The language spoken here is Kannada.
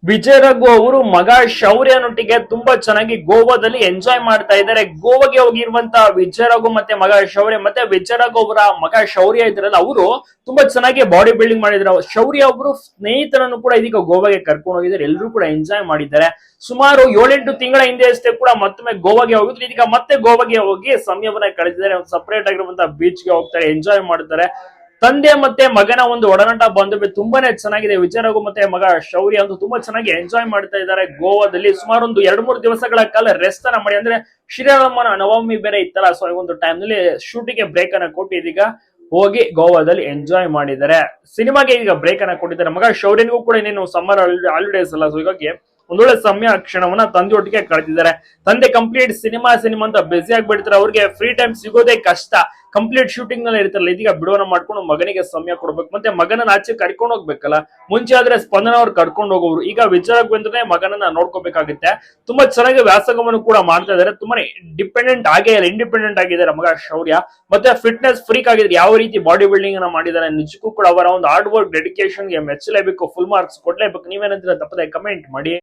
ವಿಜಯ್ ರಘು ಅವರು ಮಗ ಶೌರ್ಯನೊಟ್ಟಿಗೆ ತುಂಬಾ ಚೆನ್ನಾಗಿ ಗೋವಾದಲ್ಲಿ ಎಂಜಾಯ್ ಮಾಡ್ತಾ ಇದ್ದಾರೆ. ಗೋವಾಗೆ ಹೋಗಿರುವಂತಹ ವಿಜಯ್ ರಘು ಮತ್ತೆ ಮಗ ಶೌರ್ಯ ಮತ್ತೆ ವಿಜಯ್ ರಘು ಅವರ ಮಗ ಶೌರ್ಯ ಇದ್ರಲ್ಲ, ಅವರು ತುಂಬಾ ಚೆನ್ನಾಗಿ ಬಾಡಿ ಬಿಲ್ಡಿಂಗ್ ಮಾಡಿದ್ರು. ಶೌರ್ಯ ಒಬ್ರು ಸ್ನೇಹಿತರನ್ನು ಕೂಡ ಇದೀಗ ಗೋವಾಗೆ ಕರ್ಕೊಂಡು ಹೋಗಿದ್ದಾರೆ. ಎಲ್ಲರೂ ಕೂಡ ಎಂಜಾಯ್ ಮಾಡಿದ್ದಾರೆ. ಸುಮಾರು 7-8 ತಿಂಗಳ ಹಿಂದೆ ಅಷ್ಟೇ ಕೂಡ ಮತ್ತೊಮ್ಮೆ ಗೋವಾಗೆ ಹೋಗಿದ್ರು. ಇದೀಗ ಮತ್ತೆ ಗೋವಾಗೆ ಹೋಗಿ ಸಮಯವನ್ನ ಕಳೆದಿದ್ದಾರೆ. ಒಂದು ಸಪರೇಟ್ ಆಗಿರುವಂತಹ ಬೀಚ್ ಗೆ ಹೋಗ್ತಾರೆ, ಎಂಜಾಯ್ ಮಾಡ್ತಾರೆ. ತಂದೆ ಮತ್ತೆ ಮಗನ ಒಂದು ಒಡನಾಟ ಬಾಂಧವ್ಯ ತುಂಬಾನೇ ಚೆನ್ನಾಗಿದೆ. ವಿಜಯ್ ರಘು ಮತ್ತೆ ಮಗ ಶೌರ್ಯ ಅಂತೂ ತುಂಬಾ ಚೆನ್ನಾಗಿ ಎಂಜಾಯ್ ಮಾಡ್ತಾ ಇದ್ದಾರೆ. ಗೋವಾದಲ್ಲಿ ಸುಮಾರು ಒಂದು 2-3 ದಿವಸಗಳ ಕಾಲ ರೆಸ್ಟ್ ಅನ್ನ ಮಾಡಿ, ಅಂದ್ರೆ ಶ್ರೀರಾಮನ ನವಮಿ ಬೇರೆ ಇತ್ತಲ್ಲ, ಸೊ ಈ ಒಂದು ಟೈಮ್ ನಲ್ಲಿ ಶೂಟಿಂಗ್ ಬ್ರೇಕ್ ಅನ್ನ ಕೊಟ್ಟು ಇದೀಗ ಹೋಗಿ ಗೋವಾದಲ್ಲಿ ಎಂಜಾಯ್ ಮಾಡಿದ್ದಾರೆ. ಸಿನಿಮಾಗೆ ಈಗ ಬ್ರೇಕ್ ಅನ್ನ ಕೊಟ್ಟಿದ್ದಾರೆ. ಮಗ ಶೌರ್ಯನಿಗೂ ಕೂಡ ಇನ್ನೇನು ಸಮ್ಮರ್ ಹಾಲಿಡೇಸ್ ಅಲ್ಲ, ಸೊ ಹೀಗಾಗಿ ಒಂದೊಳ್ಳೆ ಸಮಯ ಕ್ಷಣವನ್ನ ತಂದೆಯೊಟ್ಟಿಗೆ ಕಳೆದಿದ್ದಾರೆ. ತಂದೆ ಕಂಪ್ಲೀಟ್ ಸಿನಿಮಾ ಅಂತ ಬ್ಯುಸಿ ಆಗ್ಬಿಡ್ತಾರೆ. ಅವ್ರಿಗೆ ಫ್ರೀ ಟೈಮ್ ಸಿಗೋದೇ ಕಷ್ಟ. ಕಂಪ್ಲೀಟ್ ಶೂಟಿಂಗ್ ನಲ್ಲಿ ಇರ್ತಾರಲ್ಲ, ಇದೀಗ ಬಿಡುವನ್ನ ಮಾಡ್ಕೊಂಡು ಮಗನಿಗೆ ಸಮಯ ಕೊಡ್ಬೇಕು. ಮತ್ತೆ ಮಗನನ್ನ ಆಚೆ ಕರ್ಕೊಂಡು ಹೋಗ್ಬೇಕಲ್ಲ. ಮುಂಚೆ ಆದ್ರೆ ಸ್ಪಂದನ ಅವ್ರು ಕರ್ಕೊಂಡು ಹೋಗೋರು, ಈಗ ವಿಚಾರ ಬಂದ್ರೆ ಮಗನನ್ನ ನೋಡ್ಕೋಬೇಕಾಗುತ್ತೆ. ತುಂಬಾ ಚೆನ್ನಾಗಿ ವ್ಯಾಸಂಗವನ್ನು ಕೂಡ ಮಾಡ್ತಾ ಇದಾರೆ. ತುಂಬಾನೇ ಡಿಪೆಂಡೆಂಟ್ ಆಗೇ ಇಲ್ಲ, ಇಂಡಿಪೆಂಡೆಂಟ್ ಆಗಿದ್ದಾರೆ ಮಗ ಶೌರ್ಯ. ಮತ್ತೆ ಫಿಟ್ನೆಸ್ ಫ್ರೀಕ್ ಆಗಿದ್ರೆ ಯಾವ ರೀತಿ ಬಾಡಿ ಬಿಲ್ಡಿಂಗ್ ಅನ್ನ ಮಾಡಿದ್ದಾರೆ, ನಿಜಕ್ಕೂ ಕೂಡ ಅವರ ಒಂದು ಹಾರ್ಡ್ ವರ್ಕ್ ಡೆಡಿಕೇಶನ್ ಗೆ ಮೆಚ್ಚಲೇಬೇಕು. Full marks ಕೊಡ್ಲೇಬೇಕು. ನೀವೇನಂದ್ರೆ ತಪ್ಪದೆ ಕಮೆಂಟ್ ಮಾಡಿ.